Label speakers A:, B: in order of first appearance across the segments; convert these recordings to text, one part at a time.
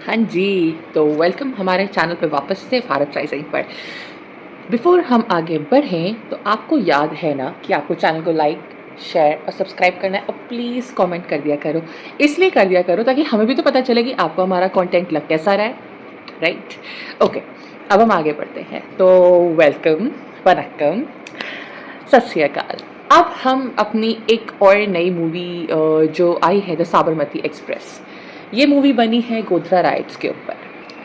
A: हाँ जी, तो वेलकम हमारे चैनल पे वापस से भारत राइजिंग पर। बिफोर हम आगे बढ़ें तो आपको याद है ना कि आपको चैनल को लाइक, शेयर और सब्सक्राइब करना है और प्लीज़ कमेंट कर दिया करो। इसलिए कर दिया करो ताकि हमें भी तो पता चले कि आपको हमारा कंटेंट लग कैसा रहा है, राइट? ओके, अब हम आगे बढ़ते हैं। तो वेलकम, वनक्कम, सत श्री अकाल। अब हम अपनी एक और नई मूवी जो आई है द साबरमती एक्सप्रेस, ये मूवी बनी है गोधरा राइट्स के ऊपर।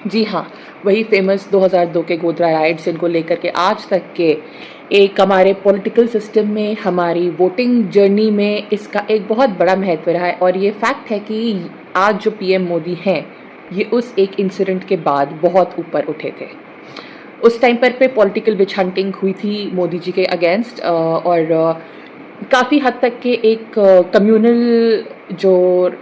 A: जी हाँ, वही फेमस 2002 के गोधरा राइट्स जिनको लेकर के आज तक के एक हमारे पॉलिटिकल सिस्टम में, हमारी वोटिंग जर्नी में इसका एक बहुत बड़ा महत्व रहा है। और ये फैक्ट है कि आज जो पीएम मोदी हैं, ये उस एक इंसिडेंट के बाद बहुत ऊपर उठे थे। उस टाइम पर पॉलिटिकल विच हंटिंग हुई थी मोदी जी के अगेंस्ट, और काफ़ी हद तक के एक कम्युनल जो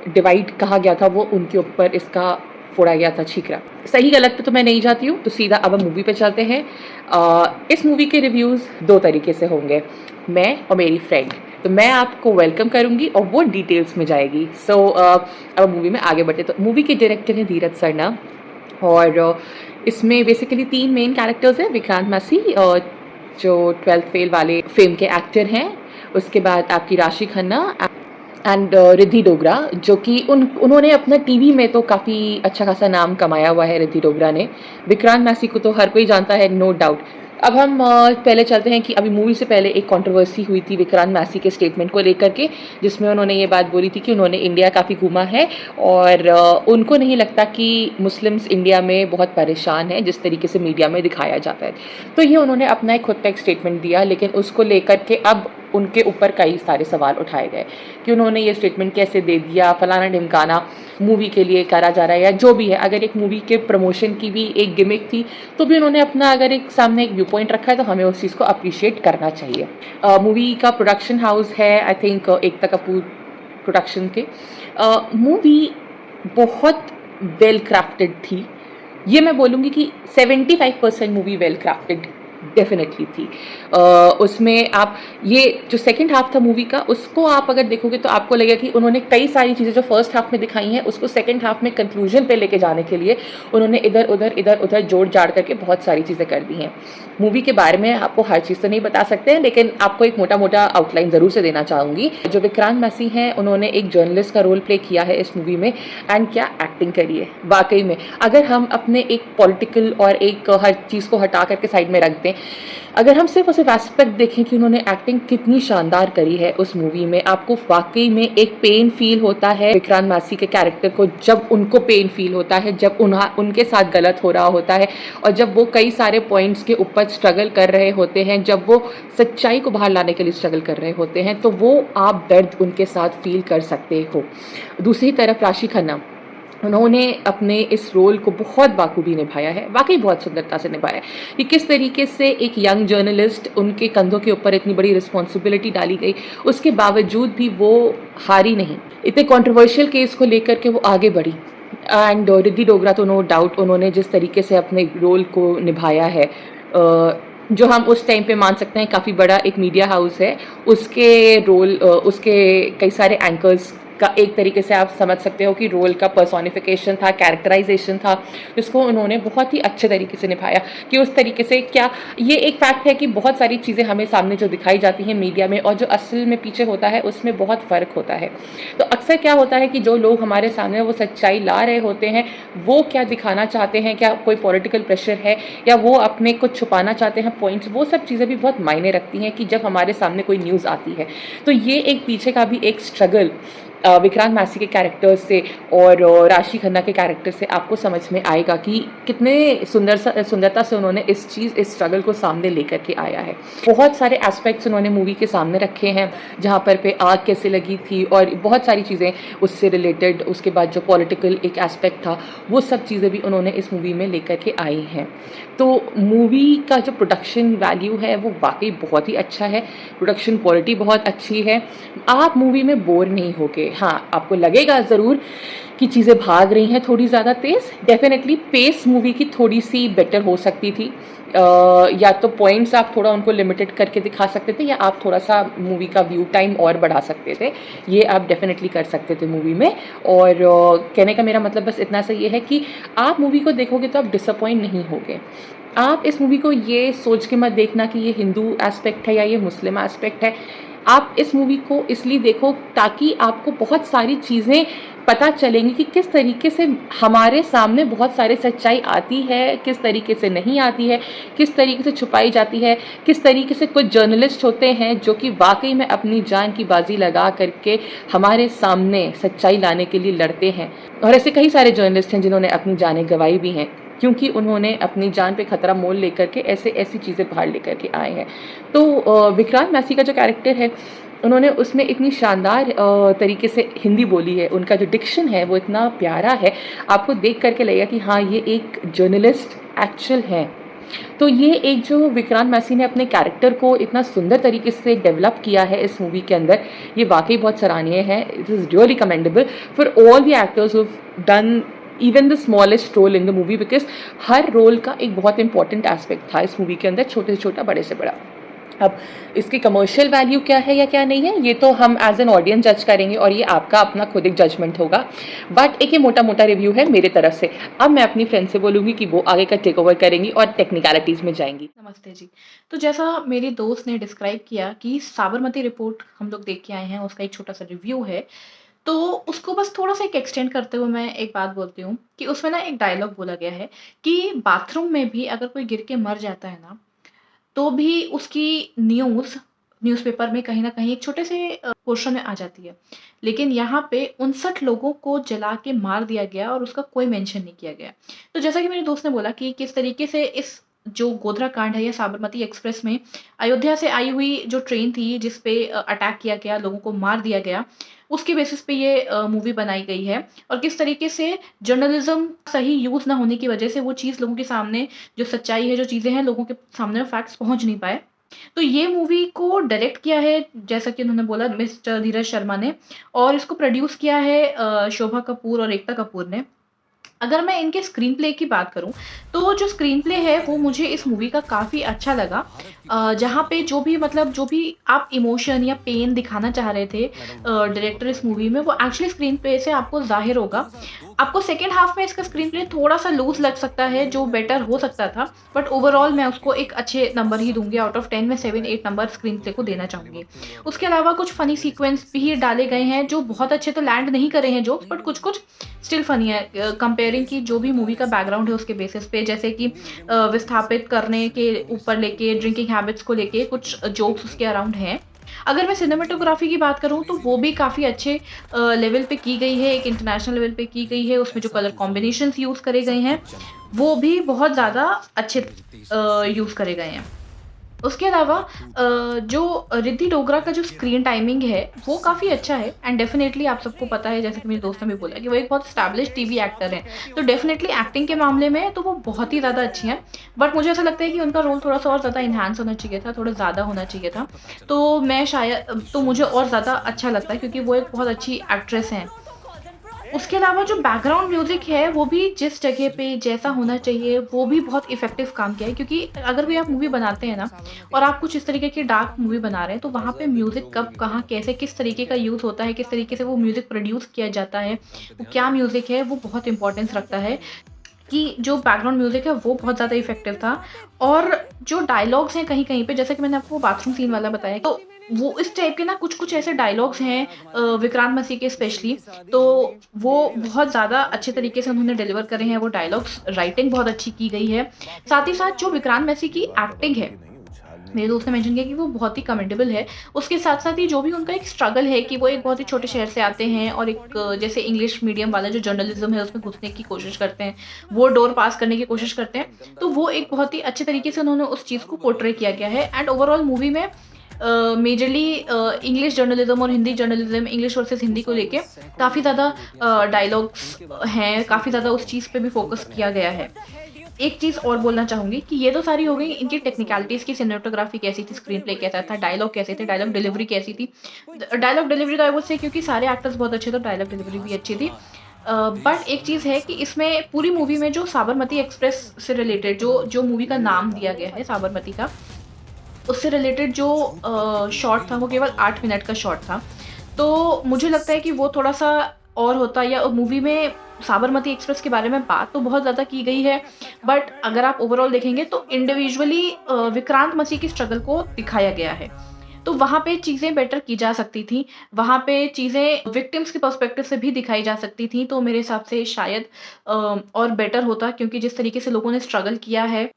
A: डिवाइड कहा गया था वो उनके ऊपर इसका फोड़ा गया था ठीकरा। सही गलत पे तो मैं नहीं जाती हूँ, तो सीधा अब हम मूवी पे चलते हैं। इस मूवी के रिव्यूज़ दो तरीके से होंगे, मैं और मेरी फ्रेंड। तो मैं आपको वेलकम करूँगी और वो डिटेल्स में जाएगी। सो अब मूवी में आगे बढ़ते। तो मूवी के डायरेक्टर हैं धीरज सरना, और इसमें बेसिकली 3 मेन कैरेक्टर्स हैं। विक्रांत मैसी जो 12th फेल वाले फेम के एक्टर हैं, उसके बाद आपकी राशि खन्ना एंड रिद्धि डोगरा, जो कि उन्होंने अपना टीवी में तो काफ़ी अच्छा खासा नाम कमाया हुआ है रिद्धि डोगरा ने। विक्रांत मैसी को तो हर कोई जानता है, नो डाउट। अब हम पहले चलते हैं कि अभी मूवी से पहले एक कंट्रोवर्सी हुई थी विक्रांत मैसी के स्टेटमेंट को लेकर के, जिसमें उन्होंने ये बात बोली थी कि उन्होंने इंडिया काफ़ी घूमा है और उनको नहीं लगता कि मुस्लिम्स इंडिया में बहुत परेशान हैं जिस तरीके से मीडिया में दिखाया जाता है। तो ये उन्होंने अपना एक खुद का एक स्टेटमेंट दिया, लेकिन उसको लेकर के अब उनके ऊपर कई सारे सवाल उठाए गए कि उन्होंने ये स्टेटमेंट कैसे दे दिया, फलाना ढिमकाना, मूवी के लिए करा जा रहा है या जो भी है। अगर एक मूवी के प्रमोशन की भी एक गिमिक थी तो भी उन्होंने अपना अगर एक सामने एक व्यू पॉइंट रखा है तो हमें उस चीज़ को अप्रिशिएट करना चाहिए। मूवी का प्रोडक्शन हाउस है I think Ekta Kapoor production के। मूवी बहुत वेल क्राफ्टेड थी। ये मैं बोलूँगी कि 75% मूवी वेल क्राफ्टेड डेफिनेटली थी। उसमें आप ये जो सेकंड हाफ था मूवी का, उसको आप अगर देखोगे तो आपको लगेगा कि उन्होंने कई सारी चीज़ें जो फर्स्ट हाफ में दिखाई हैं उसको सेकंड हाफ में कंक्लूजन पे लेके जाने के लिए उन्होंने इधर उधर जोड़ जाड़ करके बहुत सारी चीज़ें कर दी हैं। मूवी के बारे में आपको हर चीज़ तो नहीं बता सकते हैं, लेकिन आपको एक मोटा मोटा आउटलाइन ज़रूर से देना चाहूँगी। जो विक्रांत मैसी हैं, उन्होंने एक जर्नलिस्ट का रोल प्ले किया है इस मूवी में, एंड क्या एक्टिंग करी है वाकई में। अगर हम अपने एक पॉलिटिकल और एक हर चीज़ को हटा करके साइड में रख दें, अगर हम सिर्फ एस्पेक्ट देखें कि उन्होंने एक्टिंग कितनी शानदार करी है उस मूवी में, आपको वाकई में एक पेन फील होता है विक्रांत मैसी के कैरेक्टर को, जब उनको पेन फील होता है, जब उनके साथ गलत हो रहा होता है और जब वो कई सारे पॉइंट्स के ऊपर स्ट्रगल कर रहे होते हैं, जब वो सच्चाई को बाहर लाने के लिए स्ट्रगल कर रहे होते हैं, तो वो आप दर्द उनके साथ फील कर सकते हो। दूसरी तरफ राशि खन्ना, उन्होंने अपने इस रोल को बहुत बाखूबी निभाया है, वाकई बहुत सुंदरता से निभाया है कि किस तरीके से एक यंग जर्नलिस्ट, उनके कंधों के ऊपर इतनी बड़ी रिस्पॉन्सिबिलिटी डाली गई, उसके बावजूद भी वो हारी नहीं, इतने कंट्रोवर्शियल केस को लेकर के वो आगे बढ़ी। एंड रिद्धि डोगरा तो नो डाउट, उन्होंने जिस तरीके से अपने रोल को निभाया है, जो हम उस टाइम पे मान सकते हैं काफ़ी बड़ा एक मीडिया हाउस है, उसके रोल, उसके कई सारे एंकर्स का एक तरीके से आप समझ सकते हो कि रोल का पर्सोनिफिकेशन था, कैरेक्टराइजेशन था, जिसको उन्होंने बहुत ही अच्छे तरीके से निभाया। कि उस तरीके से क्या, ये एक फैक्ट है कि बहुत सारी चीज़ें हमें सामने जो दिखाई जाती हैं मीडिया में और जो असल में पीछे होता है उसमें बहुत फ़र्क होता है। तो अक्सर क्या होता है कि जो लोग हमारे सामने वो सच्चाई ला रहे होते हैं, वो क्या दिखाना चाहते हैं, क्या कोई पॉलिटिकल प्रेशर है या वो अपने कुछ छुपाना चाहते हैं पॉइंट्स, वो सब चीज़ें भी बहुत मायने रखती हैं कि जब हमारे सामने कोई न्यूज़ आती है। तो ये एक पीछे का भी एक स्ट्रगल विक्रांत मैसी के कैरेक्टर्स से और राशि खन्ना के कैरेक्टर से आपको समझ में आएगा कि कितने सुंदरता से उन्होंने इस स्ट्रगल को सामने लेकर के आया है। बहुत सारे एस्पेक्ट्स उन्होंने मूवी के सामने रखे हैं, जहाँ पर पे आग कैसे लगी थी और बहुत सारी चीज़ें उससे रिलेटेड। उसके बाद जो पॉलिटिकल एक एस्पेक्ट था, वो सब चीज़ें भी उन्होंने इस मूवी में लेकर के आई हैं। तो मूवी का जो प्रोडक्शन वैल्यू है वो वाकई बहुत ही अच्छा है, प्रोडक्शन क्वालिटी बहुत अच्छी है, आप मूवी में बोर नहीं होगे। हाँ, आपको लगेगा ज़रूर कि चीज़ें भाग रही हैं थोड़ी ज़्यादा तेज़। डेफ़िनेटली पेस मूवी की थोड़ी-सी बेटर हो सकती थी। या तो पॉइंट्स आप थोड़ा उनको लिमिटेड करके दिखा सकते थे, या आप थोड़ा-सा मूवी का व्यू टाइम और बढ़ा सकते थे। ये आप डेफ़िनेटली कर सकते थे मूवी में। और कहने का मेरा मतलब बस इतना सा ये है कि आप मूवी को देखोगे तो आप डिसअपॉइंट नहीं होगे। आप इस मूवी को ये सोच के मत देखना कि ये हिंदू एस्पेक्ट है या ये मुस्लिम एस्पेक्ट है। आप इस मूवी को इसलिए देखो ताकि आपको बहुत सारी चीज़ें पता चलेंगी कि किस तरीके से हमारे सामने बहुत सारी सच्चाई आती है, किस तरीके से नहीं आती है, किस तरीके से छुपाई जाती है, किस तरीके से कुछ जर्नलिस्ट होते हैं जो कि वाक़ई में अपनी जान की बाजी लगा करके हमारे सामने सच्चाई लाने के लिए लड़ते हैं। और ऐसे कई सारे जर्नलिस्ट हैं जिन्होंने अपनी जानें गँवाई भी हैं, क्योंकि उन्होंने अपनी जान पे खतरा मोल लेकर के ऐसी चीज़ें बाहर लेकर के आए हैं। तो विक्रांत मैसी का जो कैरेक्टर है, उन्होंने उसमें इतनी शानदार तरीके से हिंदी बोली है, उनका जो डिक्शन है वो इतना प्यारा है, आपको देख करके लगेगा कि हाँ, ये एक जर्नलिस्ट एक्चुअल है। तो ये एक जो विक्रांत मैसी ने अपने कैरेक्टर को इतना सुंदर तरीके से डेवलप किया है इस मूवी के अंदर, ये वाक़ई बहुत सराहनीय है। It is really commendable for all the actors who have done even the smallest role in the movie, because हर रोल का एक बहुत इंपॉर्टेंट एस्पेक्ट था इस मूवी के अंदर, छोटे से छोटा, बड़े से बड़ा। अब इसकी कमर्शियल वैल्यू क्या है या क्या नहीं है, ये तो हम एज एन ऑडियंस जज करेंगे और ये आपका अपना खुद एक जजमेंट होगा। बट एक ये मोटा मोटा रिव्यू है मेरे तरफ से। अब मैं अपनी फ्रेंड से बोलूँगी कि वो आगे का टेक ओवर करेंगी और टेक्निकलिटीज़ में जाएंगी।
B: नमस्ते जी। तो जैसा मेरी दोस्त ने डिस्क्राइब किया कि साबरमती रिपोर्ट हम लोग देख के आए हैं, उसका एक छोटा-सा रिव्यू है। तो उसको बस थोड़ा-सा एक एक्सटेंड करते हुए मैं एक बात बोलती हूँ कि उसमें ना एक डायलॉग बोला गया है कि बाथरूम में भी अगर कोई गिर के मर जाता है ना, तो भी उसकी न्यूज़पेपर में कहीं न कहीं एक छोटे से पोर्शन में आ जाती है। लेकिन यहाँ पे 59 लोगों को जला के मार दिया गया और उसका कोई मेंशन नहीं किया गया। तो जैसा कि मेरे दोस्त ने बोला कि किस तरीके से इस जो गोधरा कांड है या साबरमती एक्सप्रेस में अयोध्या से आई हुई जो ट्रेन थी जिस पे अटैक किया गया, लोगों को मार दिया गया, उसके बेसिस पे ये मूवी बनाई गई है। और किस तरीके से जर्नलिज़्म सही यूज़ ना होने की वजह से वो चीज़ लोगों के सामने, जो सच्चाई है, जो चीज़ें हैं, लोगों के सामने फैक्ट्स पहुँच नहीं पाए। तो ये मूवी को डायरेक्ट किया है, जैसा कि उन्होंने बोला, मिस्टर धीरज शर्मा ने, और इसको प्रोड्यूस किया है शोभा कपूर और एकता कपूर ने। अगर मैं इनके स्क्रीन प्ले की बात करूँ, तो जो स्क्रीन प्ले है वो मुझे इस मूवी का काफ़ी अच्छा लगा। जहाँ पे जो भी मतलब जो भी आप इमोशन या पेन दिखाना चाह रहे थे डायरेक्टर इस मूवी में, वो एक्चुअली स्क्रीन प्ले से आपको ज़ाहिर होगा। आपको सेकंड हाफ में इसका स्क्रीन प्ले थोड़ा-सा लूज़ लग सकता है, जो बेटर हो सकता था, बट ओवरऑल मैं उसको एक अच्छे नंबर ही दूँगी। आउट ऑफ 10 में 7-8 नंबर स्क्रीन प्ले को देना चाहूँगी। उसके अलावा कुछ फ़नी सीक्वेंस भी डाले गए हैं, जो बहुत अच्छे तो लैंड नहीं करे हैं जोक्स, बट कुछ-कुछ स्टिल फ़नी है कंपेयरिंग कि जो भी मूवी का बैकग्राउंड है उसके बेसिस पे, जैसे कि विस्थापित करने के ऊपर लेके, ड्रिंकिंग हैबिट्स को लेके कुछ जोक्स उसके अराउंड हैं। अगर मैं सिनेमेटोग्राफी की बात करूँ, तो वो भी काफ़ी अच्छे लेवल पे की गई है, एक इंटरनेशनल लेवल पे की गई है। उसमें जो कलर कॉम्बिनेशंस यूज़ करे गए हैं, वो भी बहुत ज़्यादा अच्छे यूज़ करे गए हैं। उसके अलावा जो रिद्धि डोगरा का जो स्क्रीन टाइमिंग है, वो काफ़ी अच्छा है। एंड डेफ़िनेटली आप सबको पता है, जैसे कि मेरे दोस्त ने भी बोला, कि वो एक बहुत एस्टैब्लिश्ड टीवी एक्टर हैं। तो डेफ़िनेटली एक्टिंग के मामले में तो वो बहुत ही ज़्यादा अच्छी हैं। बट मुझे ऐसा लगता है कि उनका रोल थोड़ा-सा और ज़्यादा एनहांस होना चाहिए था, थोड़ा ज़्यादा होना चाहिए था। तो मुझे और ज़्यादा अच्छा लगता है, क्योंकि वो एक बहुत अच्छी एक्ट्रेस हैं। उसके अलावा जो बैकग्राउंड म्यूज़िक है, वो भी जिस जगह पे जैसा होना चाहिए, वो भी बहुत इफ़ेक्टिव काम किया है। क्योंकि अगर कोई आप मूवी बनाते हैं ना, और आप कुछ इस तरीके की डार्क मूवी बना रहे हैं, तो वहाँ पे म्यूज़िक कब, कहाँ, कैसे, किस तरीके का यूज़ होता है, किस तरीके से वो म्यूज़िक प्रोड्यूस किया जाता है, वो क्या म्यूज़िक है, वो बहुत इम्पोर्टेंस रखता है। कि जो बैकग्राउंड म्यूज़िक है वो बहुत ज़्यादा इफ़ेक्टिव था। और जो डायलॉग्स हैं कहीं-कहीं पे, जैसे कि मैंने आपको बाथरूम सीन वाला बताया, तो वो इस टाइप के ना कुछ-कुछ ऐसे डायलॉग्स हैं विक्रांत मैसी के स्पेशली, तो वो बहुत ज़्यादा अच्छे तरीके से उन्होंने डिलीवर करे हैं वो डायलॉग्स। राइटिंग बहुत अच्छी की गई है। साथ ही साथ जो विक्रांत मैसी की एक्टिंग है, मेरे दोस्त ने मेंशन किया कि वो बहुत ही कमेंडेबल है। उसके साथ-साथ ही जो भी उनका एक स्ट्रगल है कि वो एक बहुत ही छोटे शहर से आते हैं और एक जैसे इंग्लिश मीडियम वाला जो जर्नलिज़्म है उसमें घुसने की कोशिश करते हैं, वो डोर पास करने की कोशिश करते हैं। तो वो एक बहुत ही अच्छे तरीके से उन्होंने उस चीज़ को पोर्ट्रे किया गया है। एंड ओवरऑल मूवी में मेजरली इंग्लिश जर्नलिज़्म और Hindi journalism, English versus Hindi को लेके काफ़ी ज़्यादा डायलॉग्स हैं, काफ़ी ज़्यादा उस चीज़ पे भी फ़ोकस किया गया है। एक चीज़ और बोलना चाहूँगी कि ये तो सारी हो गई इनकी टेक्निकलिटीज़ की, सिनेमेटोग्राफी कैसी थी, स्क्रीन प्ले कैसा था, डायलॉग कैसे थे, डायलॉग डिलीवरी कैसी थी। डायलॉग डिलीवरी तो आई वुड से क्योंकि सारे एक्टर्स बहुत अच्छे थे, डायलॉग डिलीवरी भी अच्छी थी। बट एक चीज़ है कि इसमें पूरी मूवी में जो साबरमती एक्सप्रेस से रिलेटेड जो जो मूवी का नाम दिया गया है साबरमती का, उससे रिलेटेड जो शॉट था वो केवल 8 मिनट का शॉट था। तो मुझे लगता है कि वो थोड़ा-सा और होता, या मूवी में साबरमती एक्सप्रेस के बारे में बात तो बहुत ज़्यादा की गई है, बट अगर आप ओवरऑल देखेंगे तो इंडिविजुअली विक्रांत मसीह की स्ट्रगल को दिखाया गया है। तो वहाँ पे चीज़ें बेटर की जा सकती थी, वहाँ पे चीज़ें विक्टिम्स के पर्सपेक्टिव से भी दिखाई जा सकती थी, तो मेरे हिसाब से शायद और बेटर होता, क्योंकि जिस तरीके से लोगों ने स्ट्रगल किया है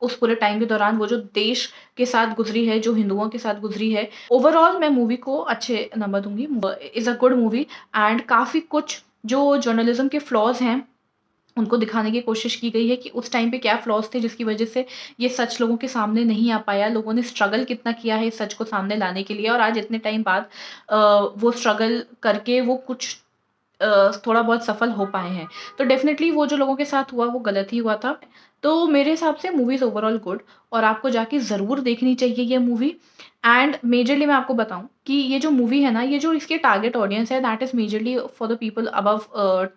B: उस पूरे टाइम के दौरान, वो जो देश के साथ गुज़री है, जो हिंदुओं के साथ गुज़री है। ओवरऑल मैं मूवी को अच्छे नंबर दूँगी। Is a good movie and काफ़ी कुछ जो जर्नलिज़्म के फ्लॉज़ हैं, उनको दिखाने की कोशिश की गई है कि उस टाइम पे क्या फ्लॉज़ थे जिसकी वज़ह से ये सच लोगों के सामने नहीं आ पाया। लोगों ने स्ट्रगल कितना किया है इस सच को सामने लाने के लिए, और आज इतने टाइम बाद अ, वो स्ट्रगल करके वो कुछ थोड़ा बहुत सफल हो पाए हैं। तो डेफ़िनेटली वो जो लोगों के साथ हुआ वो गलत ही हुआ था। तो मेरे हिसाब से मूवी इज़ ओवरऑल गुड, और आपको जाके ज़रूर देखनी चाहिए ये मूवी। एंड मेजरली मैं आपको बताऊँ कि ये जो मूवी है ना, ये जो इसके टारगेट ऑडियंस है that is majorly for the people above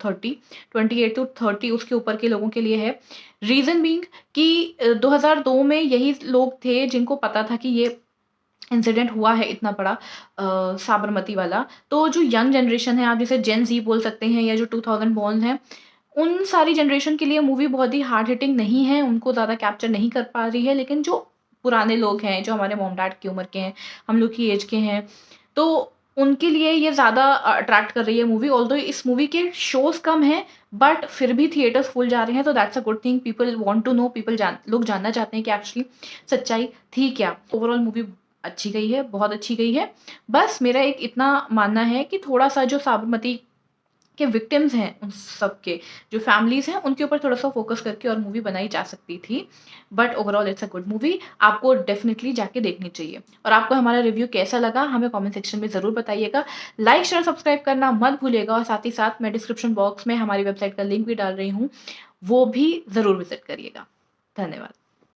B: 30, 28 to 30 उसके ऊपर के लोगों के लिए है। रीज़न बीइंग कि 2002 में यही लोग थे जिनको पता था कि ये इंसिडेंट हुआ है इतना बड़ा साबरमती वाला। तो जो यंग जनरेशन है, आप जिसे जेन ज़ी बोल सकते हैं, या जो 2000 बॉर्न्स हैं, उन सारी जनरेशन के लिए मूवी बहुत ही हार्ड हिटिंग नहीं है, उनको ज़्यादा कैप्चर नहीं कर पा रही है। लेकिन जो पुराने लोग हैं, जो हमारे मॉम-डैड की उम्र के हैं, हम लोग की एज के हैं, तो उनके लिए ये ज़्यादा अट्रैक्ट कर रही है मूवी। ऑल्दो इस मूवी के शोज़ कम हैं, बट फिर भी थिएटर्स फुल जा रहे हैं, तो that's a good thing. People want to know, लोग जानना चाहते हैं कि एक्चुअली सच्चाई थी क्या? ओवरऑल मूवी अच्छी गई है, बहुत अच्छी गई है। बस मेरा एक इतना मानना है कि थोड़ा-सा जो साबरमती के विक्टिम्स हैं, उन सबके जो फैमिलीज़ हैं, उनके ऊपर थोड़ा-सा फ़ोकस करके और मूवी बनाई जा सकती थी। But overall it's a good movie, आपको डेफ़िनिटली जाके देखनी चाहिए। और आपको हमारा रिव्यू कैसा लगा, हमें कमेंट सेक्शन में ज़रूर बताइएगा। लाइक, शेयर, सब्सक्राइब करना मत भूलिएगा, और साथ ही साथ मैं डिस्क्रिप्शन बॉक्स में हमारी वेबसाइट का लिंक भी डाल रही हूँ, वो भी ज़रूर विज़िट करिएगा। धन्यवाद।